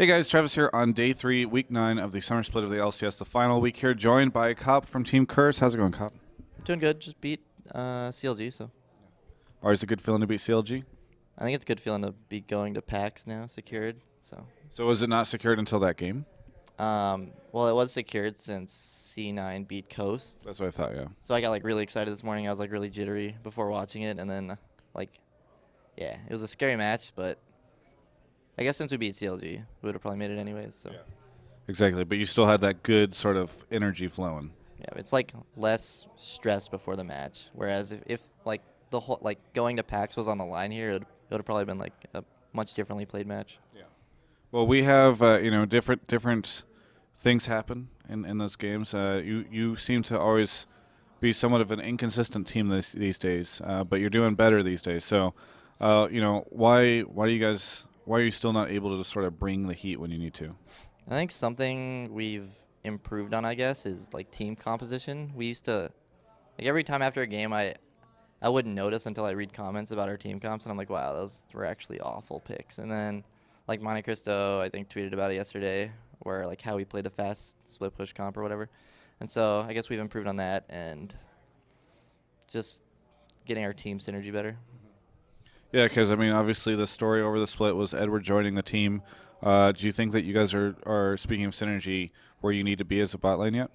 Hey guys, Travis here on day 3, week 9 of the summer split of the LCS, the final week here, joined by Cop from Team Curse. How's it going, Cop? Doing good. Just beat CLG, so Always a good feeling to beat CLG. I think it's a good feeling to be going to PAX now, secured. So was it not secured until that game? Well, it was secured since C9 beat Coast. That's what I thought, yeah. So I got really excited this morning. I was really jittery before watching it, and then yeah, it was a scary match, but I guess since we beat CLG, we would have probably made it anyways. So Yeah. Exactly, but you still had that good sort of energy flowing. yeah, it's less stress before the match. Whereas if the whole going to PAX was on the line here, it would have probably been a much differently played match. Yeah. Well, we have different things happen in those games. You seem to always be somewhat of an inconsistent team these days, but you're doing better these days. So, why are you still not able to just sort of bring the heat when you need to? I think something we've improved on, I guess, is team composition. We used to every time after a game, I wouldn't notice until I read comments about our team comps, and I'm like, wow, those were actually awful picks. And then Monte Cristo, I think, tweeted about it yesterday, where how we played the fast split push comp or whatever. And so I guess we've improved on that and just getting our team synergy better. Yeah, because obviously the story over the split was Edward joining the team. Do you think that you guys are speaking of synergy where you need to be as a bot lane yet?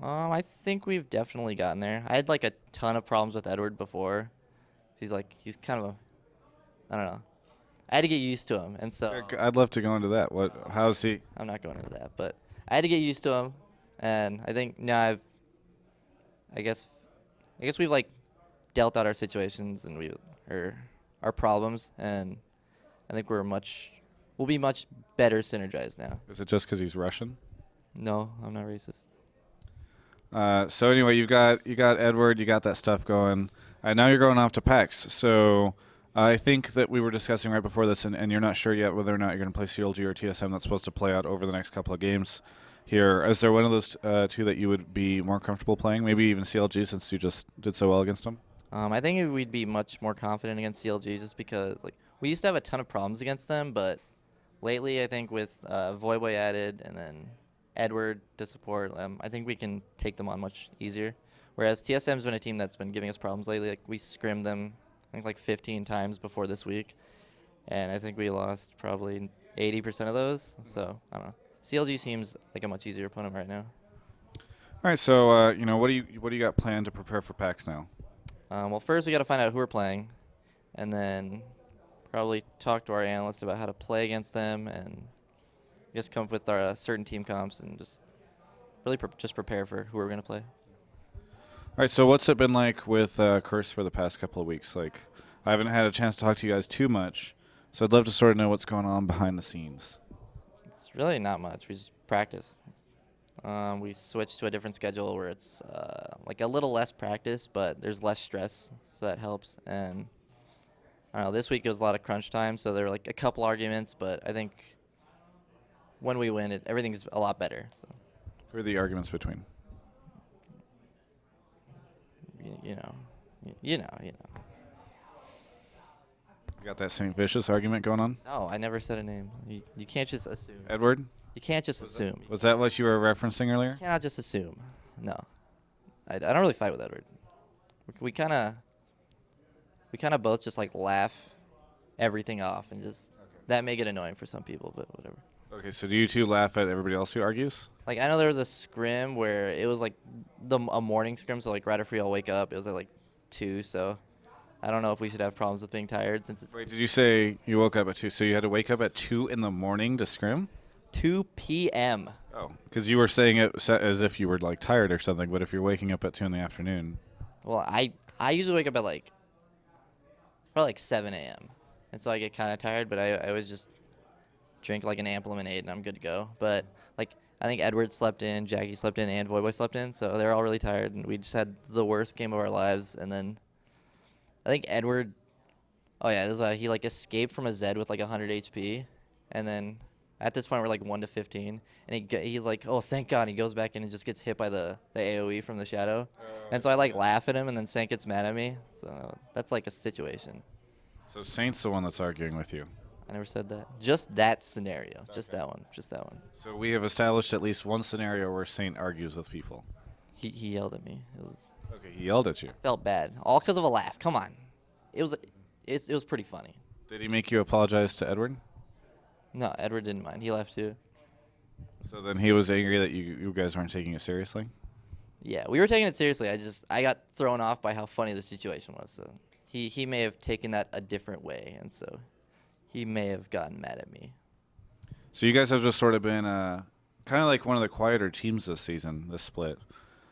I think we've definitely gotten there. I had a ton of problems with Edward before. He's kind of I don't know. I had to get used to him, and so I'd love to go into that. How's he? I'm not going into that, but I had to get used to him, and I think now I guess we've dealt out our situations and our problems, and I think we'll be much better synergized now. Is it just because he's Russian? No, I'm not racist. So anyway, you got Edward, you got that stuff going. Now you're going off to PAX. So I think that we were discussing right before this, and you're not sure yet whether or not you're going to play CLG or TSM. That's supposed to play out over the next couple of games here. Is there one of those two that you would be more comfortable playing? Maybe even CLG, since you just did so well against them? I think we'd be much more confident against CLG just because we used to have a ton of problems against them, but lately I think with Voyboy added and then Edward to support, I think we can take them on much easier. Whereas TSM's been a team that's been giving us problems lately. We scrimmed them, I think 15 times before this week, and I think we lost probably 80% of those. So I don't know. CLG seems like a much easier opponent right now. All right. So what do you got planned to prepare for PAX now? Well, first we got to find out who we're playing, and then probably talk to our analyst about how to play against them, and just come up with our certain team comps and just really just prepare for who we're going to play. All right, so what's it been like with Curse for the past couple of weeks? I haven't had a chance to talk to you guys too much, so I'd love to sort of know what's going on behind the scenes. It's really not much. We just practice. We switched to a different schedule where it's a little less practice, but there's less stress, so that helps. And I don't know, this week it was a lot of crunch time, so there were a couple arguments, but I think when we win, everything's a lot better. So. Who are the arguments between? You know. You got that St. Vicious argument going on? No, I never said a name. You can't just assume. Edward? You can't just assume. Was that what you were referencing earlier? You cannot just assume. No. I don't really fight with Edward. We kind of both just laugh everything off, and just that may get annoying for some people, but whatever. Okay, so do you two laugh at everybody else who argues? I know there was a scrim where it was a morning scrim, so right after we all wake up, it was at 2, so I don't know if we should have problems with being tired since it's... Wait, did you say you woke up at 2, so you had to wake up at 2 in the morning to scrim? 2 p.m. Oh, because you were saying it as if you were tired or something, but if you're waking up at 2 in the afternoon... Well, I usually wake up at probably 7 a.m., and so I get kind of tired, but I always just drink an amp lemonade and I'm good to go. But I think Edward slept in, Jackie slept in, and Voyboy slept in, so they're all really tired, and we just had the worst game of our lives. And then I think Edward, this is he escaped from a Zed with 100 HP, and then at this point we're 1 to 15, and he's oh thank God, he goes back in and just gets hit by the AoE from the shadow, and so I laugh at him, and then Sank gets mad at me, so that's a situation. So Saint's the one that's arguing with you. I never said that. Just that scenario. Just that one. Just that one. So we have established at least one scenario where Saint argues with people. He yelled at me. It was Okay, he yelled at you. felt bad. All because of a laugh. Come on. It was pretty funny. Did he make you apologize to Edward? No, Edward didn't mind. He left too. So then he was angry that you guys weren't taking it seriously? Yeah, we were taking it seriously. I got thrown off by how funny the situation was. So he may have taken that a different way, and so he may have gotten mad at me. So you guys have just sort of been kind of like one of the quieter teams this season, this split.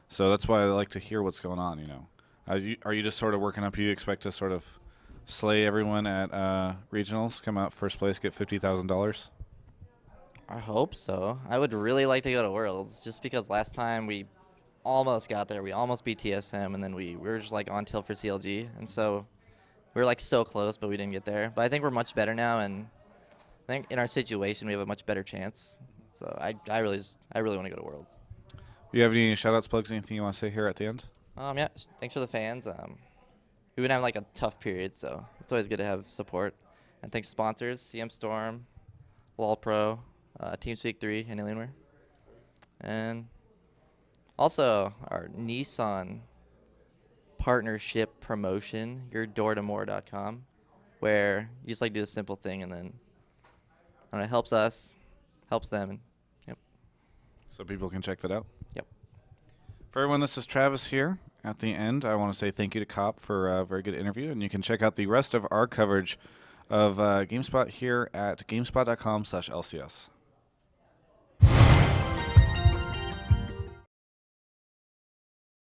So that's why I like to hear what's going on, you know. Are you just sort of working up? You expect to sort of slay everyone at regionals, come out first place, get $50,000? I hope so. I would really like to go to Worlds, just because last time we almost got there. We almost beat TSM, and then we were just like on tilt for CLG, and so we were like so close, but we didn't get there. But I think we're much better now, and I think in our situation we have a much better chance. So I really want to go to Worlds. Do you have any shout-outs, plugs, anything you want to say here at the end? Yeah, thanks for the fans. We've been having like a tough period, so it's always good to have support. And thanks to sponsors, CM Storm, LOL Pro, TeamSpeak 3, and Alienware. And also our Nissan partnership promotion, yourdoortomore.com, where you just like do the simple thing, and then I don't know, it helps us, helps them, and yep. So people can check that out? Yep. For everyone, this is Travis here. At the end, I want to say thank you to Cop for a very good interview, and you can check out the rest of our coverage of GameSpot here at gamespot.com/LCS.